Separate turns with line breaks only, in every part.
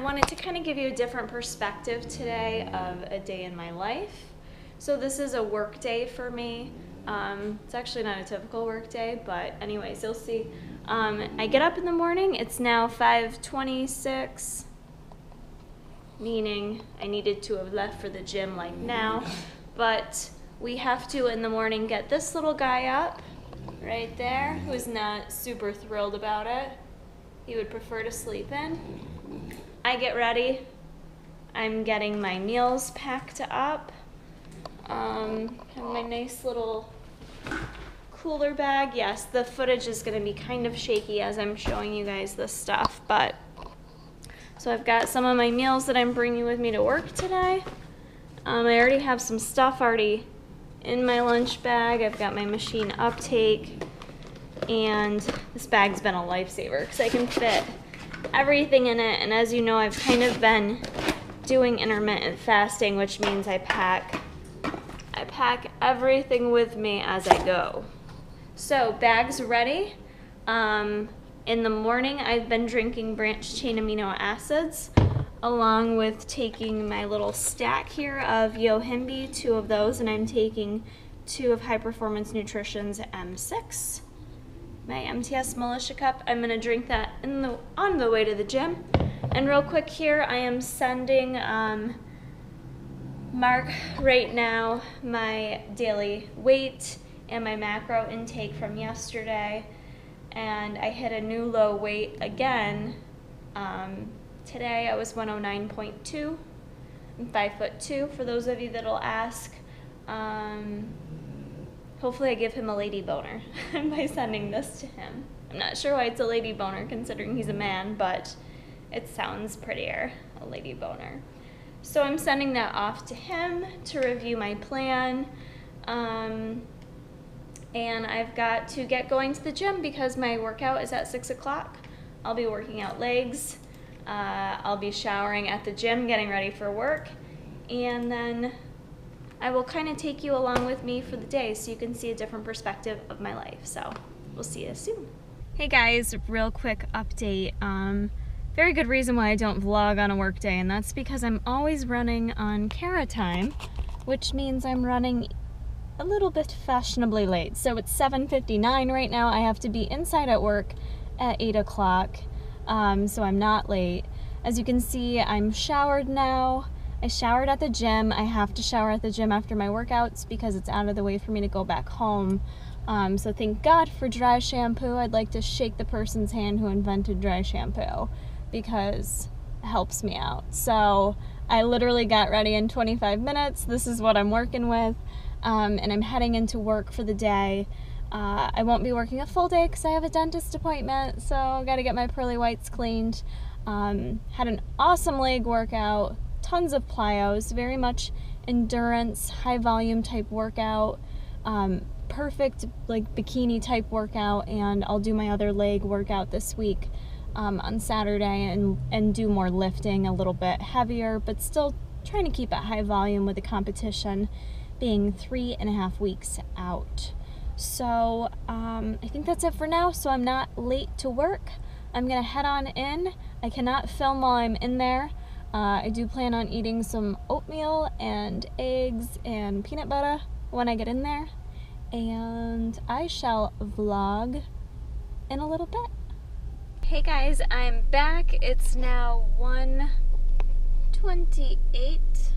wanted to kind of give you a different perspective today of a day in my life. So this is a work day for me. It's actually not a typical work day, but anyways, you'll see. I get up in the morning. It's now 5:26, meaning I needed to have left for the gym like now, but we have to in the morning get this little guy up right there, who's not super thrilled about it. He would prefer to sleep in. I get ready. I'm getting my meals packed up. Have my nice little cooler bag. Yes, the footage is going to be kind of shaky as I'm showing you guys this stuff, but so I've got some of my meals that I'm bringing with me to work today. I already have some stuff already in my lunch bag. I've got my machine uptake, and this bag's been a lifesaver because I can fit everything in it. And as you know, I've kind of been doing intermittent fasting, which means I pack everything with me as I go. So bag's ready. In the morning, I've been drinking branched chain amino acids, along with taking my little stack here of Yohimbe, 2 of those, and I'm taking 2 of High Performance Nutrition's M6. My MTS Militia Cup, I'm gonna drink that on the way to the gym. And real quick here, I am sending Mark right now my daily weight and my macro intake from yesterday. And I hit a new low weight again. Today I was 109.2. I'm 5'2", for those of you that'll ask. Hopefully I give him a lady boner by sending this to him. I'm not sure why it's a lady boner considering he's a man, but it sounds prettier, a lady boner. So I'm sending that off to him to review my plan. And I've got to get going to the gym because my workout is at 6 o'clock. I'll be working out legs. I'll be showering at the gym, getting ready for work. And then I will kind of take you along with me for the day so you can see a different perspective of my life. So we'll see you soon. Hey guys, real quick update. Very good reason why I don't vlog on a work day, and that's because I'm always running on Cara time, which means I'm running a little bit fashionably late. So it's 7:59 right now. I have to be inside at work at 8 o'clock, so I'm not late. As you can see, I'm showered now. I showered at the gym. I have to shower at the gym after my workouts because it's out of the way for me to go back home. So thank God for dry shampoo. I'd like to shake the person's hand who invented dry shampoo because it helps me out. So I literally got ready in 25 minutes. This is what I'm working with. And I'm heading into work for the day. I won't be working a full day because I have a dentist appointment, so I got to get my pearly whites cleaned. Had an awesome leg workout, tons of plyos, very much endurance, high volume type workout, perfect like bikini type workout, and I'll do my other leg workout this week on Saturday and do more lifting, a little bit heavier, but still trying to keep it high volume with the competition being 3.5 weeks out. So I think that's it for now, so I'm not late to work. I'm gonna head on in. I cannot film while I'm in there. I do plan on eating some oatmeal and eggs and peanut butter when I get in there, and I shall vlog in a little bit. Hey guys, I'm back. It's now 1:28.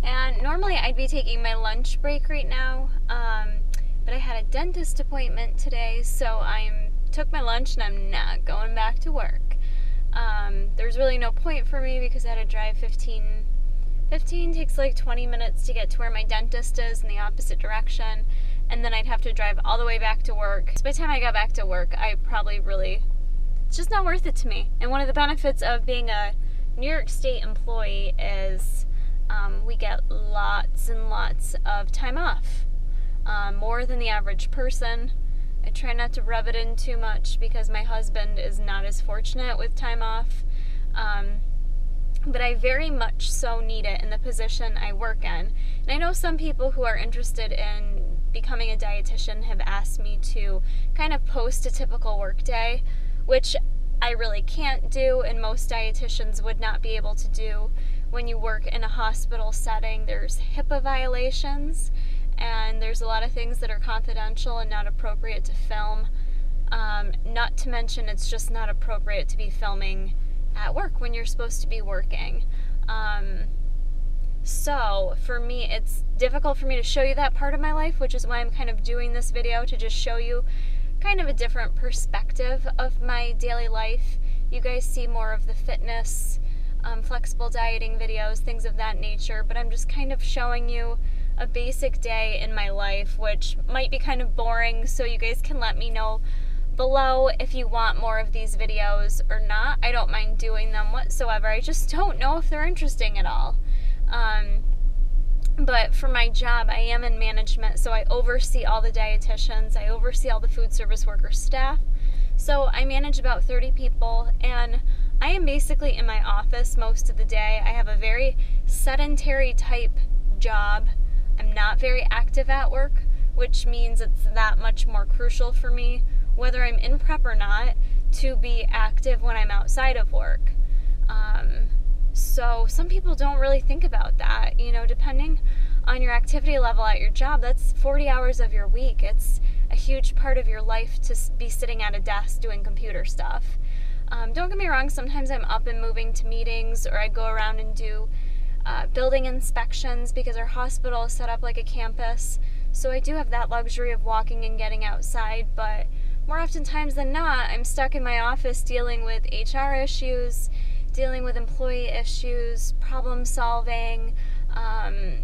And normally I'd be taking my lunch break right now, but I had a dentist appointment today, so I took my lunch and I'm not going back to work. There's really no point for me because I had to drive 15 takes like 20 minutes to get to where my dentist is in the opposite direction, and then I'd have to drive all the way back to work. So by the time I got back to work, it's just not worth it to me. And one of the benefits of being a New York State employee is we get lots and lots of time off, more than the average person. I try not to rub it in too much because my husband is not as fortunate with time off, but I very much so need it in the position I work in. And I know some people who are interested in becoming a dietitian have asked me to kind of post a typical work day, which I really can't do and most dietitians would not be able to do when you work in a hospital setting. There's HIPAA violations, and there's a lot of things that are confidential and not appropriate to film. Not to mention, it's just not appropriate to be filming at work when you're supposed to be working. So for me, it's difficult for me to show you that part of my life, which is why I'm kind of doing this video, to just show you kind of a different perspective of my daily life. You guys see more of the fitness, flexible dieting videos, things of that nature, but I'm just kind of showing you a basic day in my life, which might be kind of boring, so you guys can let me know below if you want more of these videos or not. I don't mind doing them whatsoever. I just don't know if they're interesting at all. But for my job, I am in management, so I oversee all the dietitians, I oversee all the food service worker staff. So I manage about 30 people, and I am basically in my office most of the day. I have a very sedentary type job. I'm not very active at work, which means it's that much more crucial for me, whether I'm in prep or not, to be active when I'm outside of work. So some people don't really think about that. You know, depending on your activity level at your job, that's 40 hours of your week. It's a huge part of your life to be sitting at a desk doing computer stuff. Don't get me wrong, sometimes I'm up and moving to meetings, or I go around and do building inspections because our hospital is set up like a campus. So I do have that luxury of walking and getting outside, but more oftentimes than not, I'm stuck in my office dealing with HR issues, dealing with employee issues, problem solving,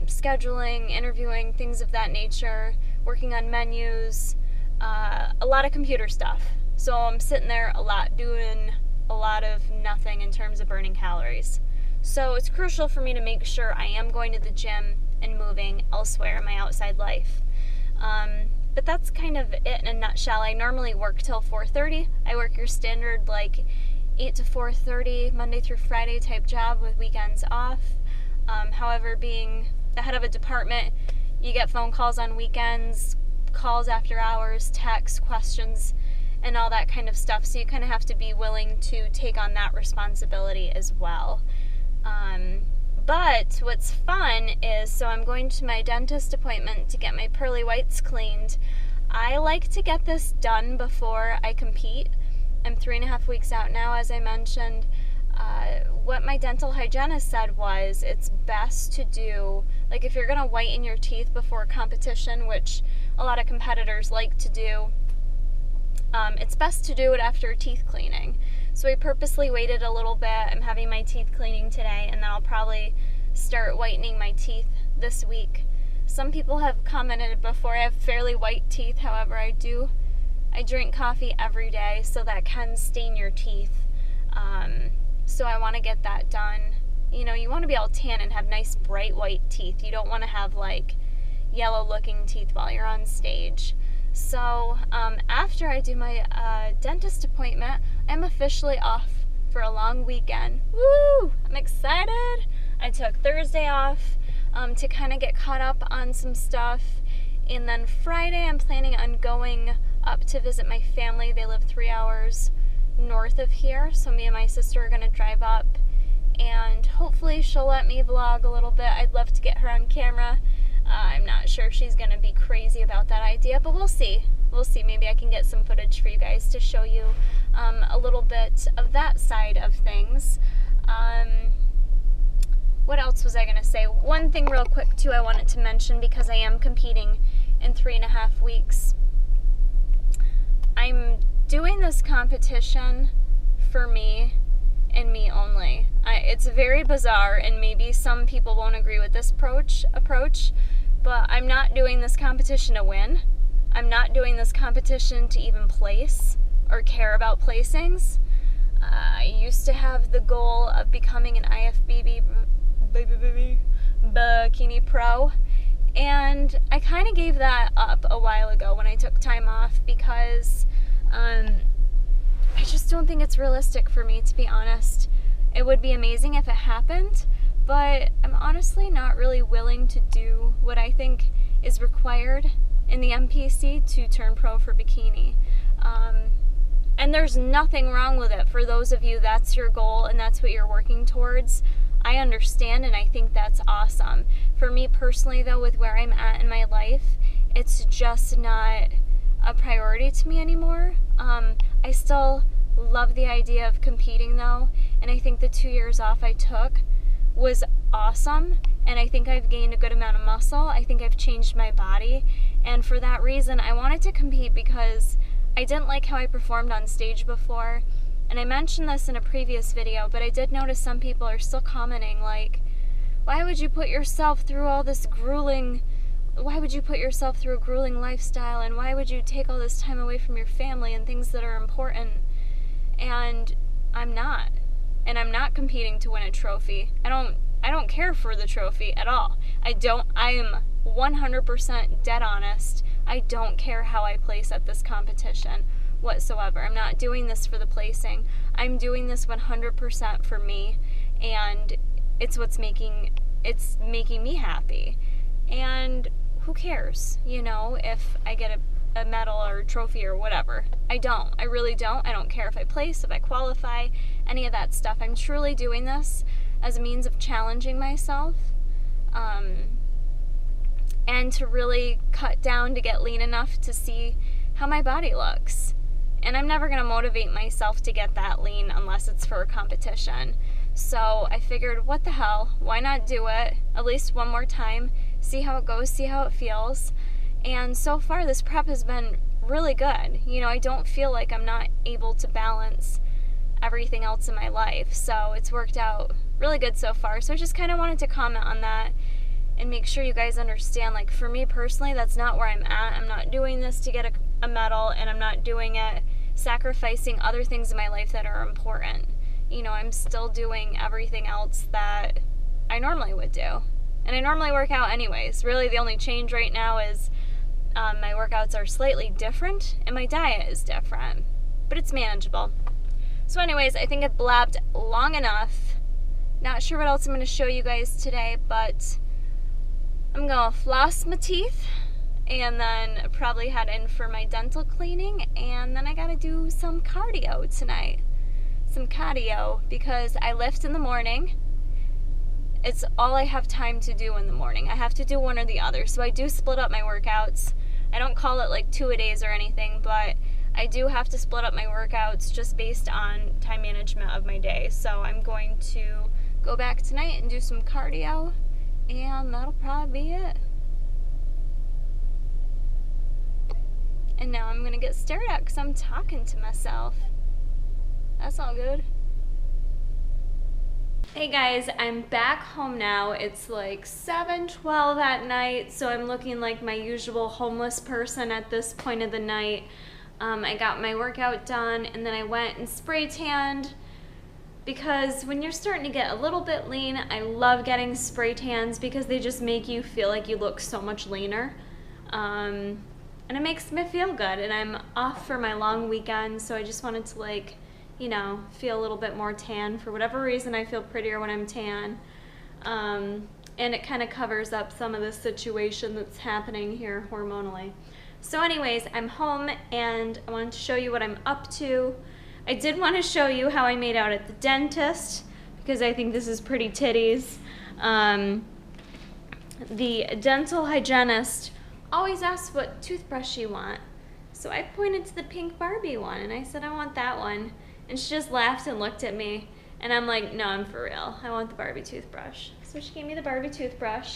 scheduling, interviewing, things of that nature, working on menus, a lot of computer stuff. So I'm sitting there a lot doing a lot of nothing in terms of burning calories. So it's crucial for me to make sure I am going to the gym and moving elsewhere in my outside life. But that's kind of it in a nutshell. I normally work till 4:30. I work your standard like 8 to 4:30, Monday through Friday type job with weekends off. However, being the head of a department, you get phone calls on weekends, calls after hours, texts, questions, and all that kind of stuff. So you kind of have to be willing to take on that responsibility as well. But what's fun is, so I'm going to my dentist appointment to get my pearly whites cleaned. I like to get this done before I compete. I'm 3.5 weeks out now, as I mentioned. What my dental hygienist said was it's best to do, like if you're going to whiten your teeth before competition, which a lot of competitors like to do, it's best to do it after teeth cleaning. So I purposely waited a little bit. I'm having my teeth cleaning today, and then I'll probably start whitening my teeth this week. Some people have commented before, I have fairly white teeth. However, I drink coffee every day, so that can stain your teeth. So I want to get that done. You know, you want to be all tan and have nice bright white teeth. You don't want to have like yellow looking teeth while you're on stage. So after I do my dentist appointment, I'm officially off for a long weekend. Woo! I'm excited. I took Thursday off to kind of get caught up on some stuff. And then Friday I'm planning on going up to visit my family. They live 3 hours north of here. So me and my sister are going to drive up, and hopefully she'll let me vlog a little bit. I'd love to get her on camera. I'm not sure if she's going to be crazy about that idea, but we'll see. We'll see. Maybe I can get some footage for you guys to show you a little bit of that side of things. What else was I going to say? One thing real quick, too, I wanted to mention, because I am competing in 3.5 weeks. I'm doing this competition for me and me only. It's very bizarre, and maybe some people won't agree with this approach, but I'm not doing this competition to win. I'm not doing this competition to even place or care about placings. I used to have the goal of becoming an IFBB bikini pro, and I kind of gave that up a while ago when I took time off, because I just don't think it's realistic for me, to be honest. It would be amazing if it happened, but I'm honestly not really willing to do what I think is required in the NPC to turn pro for bikini. And there's nothing wrong with it. For those of you that's your goal and that's what you're working towards, I understand, and I think that's awesome. For me personally though, with where I'm at in my life, it's just not a priority to me anymore. I still love the idea of competing though, and I think the 2 years off I took was awesome, and I think I've gained a good amount of muscle. I think I've changed my body, and for that reason I wanted to compete because I didn't like how I performed on stage before. And I mentioned this in a previous video, but I did notice some people are still commenting like, why would you put yourself through all this grueling, why would you put yourself through a grueling lifestyle, and why would you take all this time away from your family and things that are important? And I'm not. And I'm not competing to win a trophy. I don't care for the trophy at all. I am 100% dead honest. I don't care how I place at this competition whatsoever. I'm not doing this for the placing. I'm doing this 100% for me, and it's making me happy. And who cares, you know, if I get a medal or a trophy or whatever. I really don't. I don't care if I place, if I qualify, any of that stuff. I'm truly doing this as a means of challenging myself, and to really cut down to get lean enough to see how my body looks. And I'm never going to motivate myself to get that lean unless it's for a competition. So I figured, what the hell, why not do it at least one more time, see how it goes, see how it feels. And so far this prep has been really good. You know, I don't feel like I'm not able to balance everything else in my life. So it's worked out really good so far. So I just kind of wanted to comment on that and make sure you guys understand, like, for me personally, that's not where I'm at. I'm not doing this to get a medal, and I'm not doing it sacrificing other things in my life that are important. You know, I'm still doing everything else that I normally would do. And I normally work out anyways. Really, the only change right now is my workouts are slightly different, and my diet is different. But it's manageable. So anyways, I think I've blabbed long enough. Not sure what else I'm going to show you guys today, but I'm going to floss my teeth and then probably head in for my dental cleaning, and then I got to do some cardio tonight. Some cardio because I lift in the morning. It's all I have time to do in the morning. I have to do one or the other, so I do split up my workouts. I don't call it like 2-a-days or anything, but I do have to split up my workouts just based on time management of my day. So I'm going to go back tonight and do some cardio, and that'll probably be it. And now I'm going to get stared at because I'm talking to myself. That's all good. Hey guys, I'm back home now. It's like 7:12 at night, so I'm looking like my usual homeless person at this point of the night. I got my workout done, and then I went and spray tanned, because when you're starting to get a little bit lean, I love getting spray tans because they just make you feel like you look so much leaner. And it makes me feel good, and I'm off for my long weekend, so I just wanted to, like, you know, feel a little bit more tan. For whatever reason, I feel prettier when I'm tan. And it kind of covers up some of the situation that's happening here hormonally. So anyways, I'm home, and I wanted to show you what I'm up to. I did want to show you how I made out at the dentist, because I think this is pretty titties. The dental hygienist always asks what toothbrush you want. So I pointed to the pink Barbie one, and I said, I want that one. And she just laughed and looked at me, and I'm like, no, I'm for real. I want the Barbie toothbrush. So she gave me the Barbie toothbrush.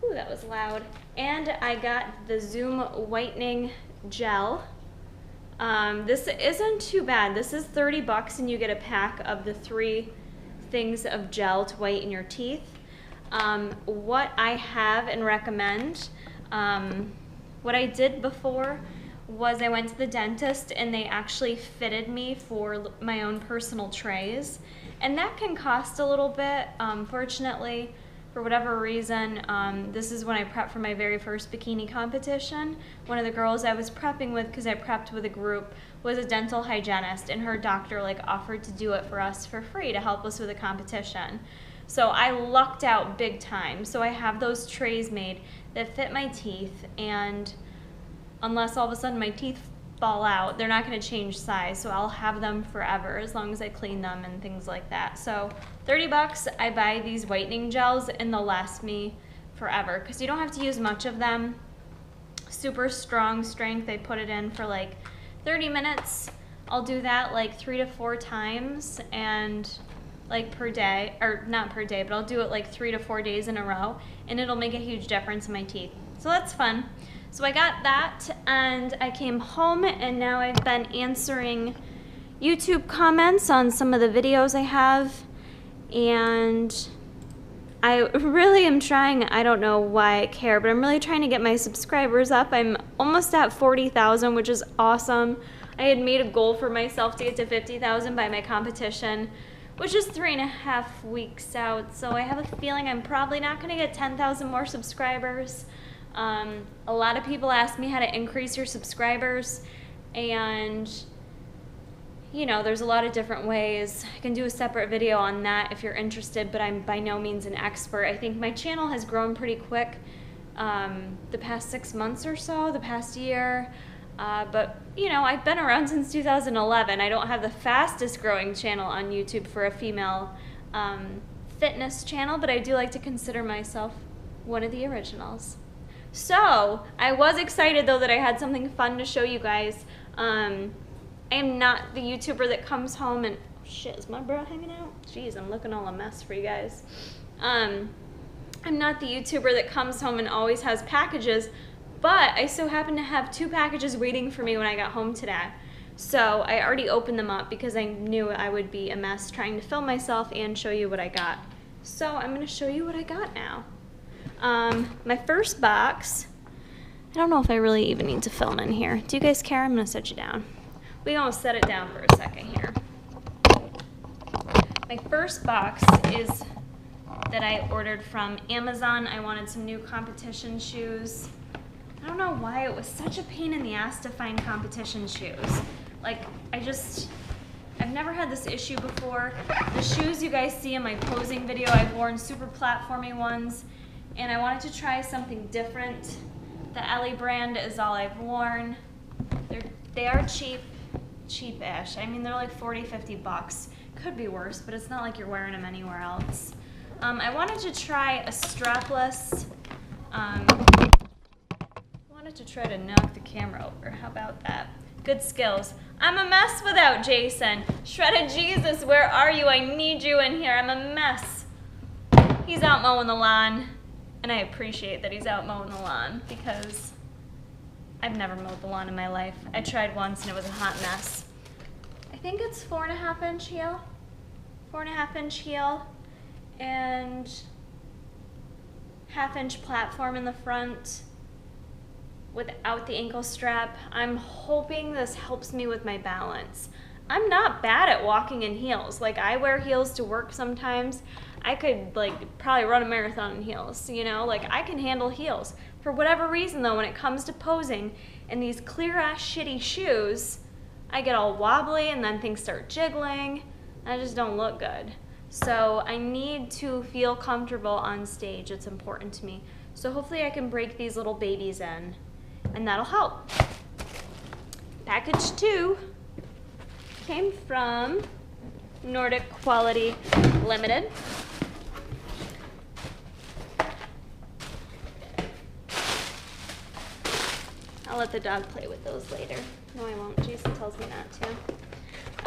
Ooh, that was loud. And I got the Zoom whitening gel. This isn't too bad. This is $30, and you get a pack of the 3 things of gel to whiten your teeth. What I have and recommend, what I did before was I went to the dentist, and they actually fitted me for my own personal trays, and that can cost a little bit. Fortunately, for whatever reason, this is when I prepped for my very first bikini competition. One of the girls I was prepping with, because I prepped with a group, was a dental hygienist, and her doctor like offered to do it for us for free to help us with a competition. So I lucked out big time. So I have those trays made that fit my teeth, and unless all of a sudden my teeth fall out. They're not going to change size, so I'll have them forever as long as I clean them and things like that. So 30 bucks, I buy these whitening gels and they'll last me forever because you don't have to use much of them. Super strong strength. I put it in for like 30 minutes. I'll do that like 3 to 4 times and like per day, or not per day, but I'll do it like 3 to 4 days in a row and it'll make a huge difference in my teeth. So that's fun. So I got that and I came home and now I've been answering YouTube comments on some of the videos I have, and I really am trying, I don't know why I care, but I'm really trying to get my subscribers up. I'm almost at 40,000, which is awesome. I had made a goal for myself to get to 50,000 by my competition, which is 3.5 weeks out. So I have a feeling I'm probably not gonna get 10,000 more subscribers. A lot of people ask me how to increase your subscribers, and you know, there's a lot of different ways. I can do a separate video on that if you're interested, but I'm by no means an expert. I think my channel has grown pretty quick the past 6 months or so, the past year. But, you know, I've been around since 2011. I don't have the fastest growing channel on YouTube for a female fitness channel, but I do like to consider myself one of the originals. So, I was excited, though, that I had something fun to show you guys. I am not the YouTuber that comes home and, oh shit, is my bra hanging out? Jeez, I'm looking all a mess for you guys. I'm not the YouTuber that comes home and always has packages, but I so happen to have 2 packages waiting for me when I got home today. So I already opened them up because I knew I would be a mess trying to film myself and show you what I got. So I'm gonna show you what I got now. My first box, I don't know if I really even need to film in here. Do you guys care? I'm gonna set you down. We gonna set it down for a second here. My first box is that I ordered from Amazon. I wanted some new competition shoes. I don't know why it was such a pain in the ass to find competition shoes. Like, I've never had this issue before. The shoes you guys see in my posing video, I've worn super platformy ones, and I wanted to try something different. The Ellie brand is all I've worn. They are cheap-ish. I mean, they're like 40, 50 bucks. Could be worse, but it's not like you're wearing them anywhere else. I wanted to try a strapless, wanted to try to knock the camera over. How about that? Good skills. I'm a mess without Jason. Shredded Jesus, where are you? I need you in here. I'm a mess. He's out mowing the lawn, and I appreciate that he's out mowing the lawn because I've never mowed the lawn in my life. I tried once and it was a hot mess. I think it's 4.5 inch heel. 4.5 inch heel and 1/2 inch platform in the front without the ankle strap. I'm hoping this helps me with my balance. I'm not bad at walking in heels. Like, I wear heels to work sometimes. I could like probably run a marathon in heels, you know? Like, I can handle heels. For whatever reason though, when it comes to posing in these clear ass shitty shoes, I get all wobbly and then things start jiggling. I just don't look good. So I need to feel comfortable on stage. It's important to me. So hopefully I can break these little babies in, and that'll help. Package 2 came from Nordic Quality Limited. I'll let the dog play with those later. No, I won't. Jason tells me not to.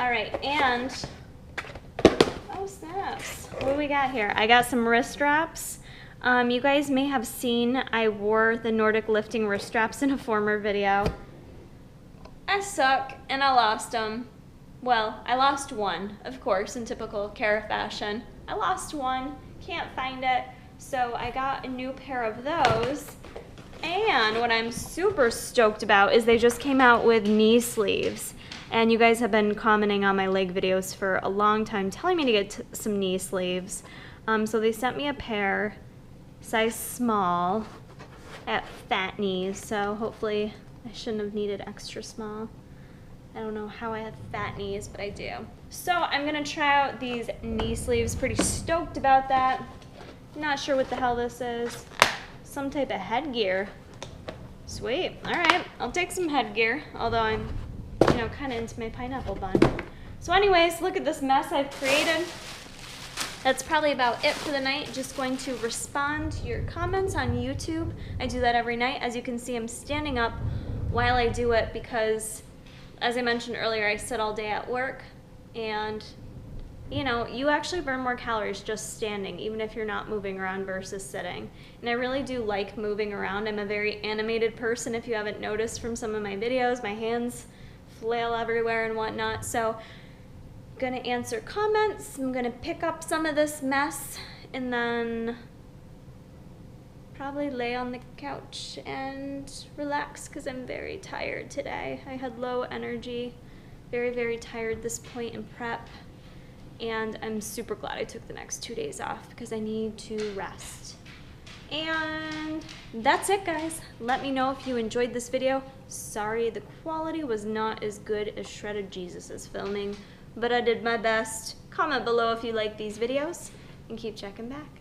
All right, and oh snaps! What do we got here? I got some wrist straps. You guys may have seen I wore the Nordic lifting wrist straps in a former video. I suck, and I lost them. Well, I lost one, of course, in typical Kara fashion. I lost one, can't find it, so I got a new pair of those. And what I'm super stoked about is they just came out with knee sleeves. And you guys have been commenting on my leg videos for a long time, telling me to get some knee sleeves. So they sent me a pair, size small, at fat knees. So hopefully I shouldn't have needed extra small. I don't know how I have fat knees, but I do. So I'm gonna try out these knee sleeves. Pretty stoked about that. Not sure what the hell this is. Some type of headgear. Sweet. All right, I'll take some headgear, although I'm, kind of into my pineapple bun. So anyways, look at this mess I've created. That's probably about it for the night. Just going to respond to your comments on YouTube. I do that every night. As you can see, I'm standing up while I do it because, as I mentioned earlier, I sit all day at work, and you actually burn more calories just standing, even if you're not moving around versus sitting. And I really do like moving around. I'm a very animated person, if you haven't noticed from some of my videos. My hands flail everywhere and whatnot. So I'm gonna answer comments. I'm gonna pick up some of this mess and then probably lay on the couch and relax because I'm very tired today. I had low energy, very, very tired this point in prep. And I'm super glad I took the next 2 days off because I need to rest. And that's it, guys. Let me know if you enjoyed this video. Sorry, the quality was not as good as Shredded Jesus is filming, but I did my best. Comment below if you like these videos, and keep checking back.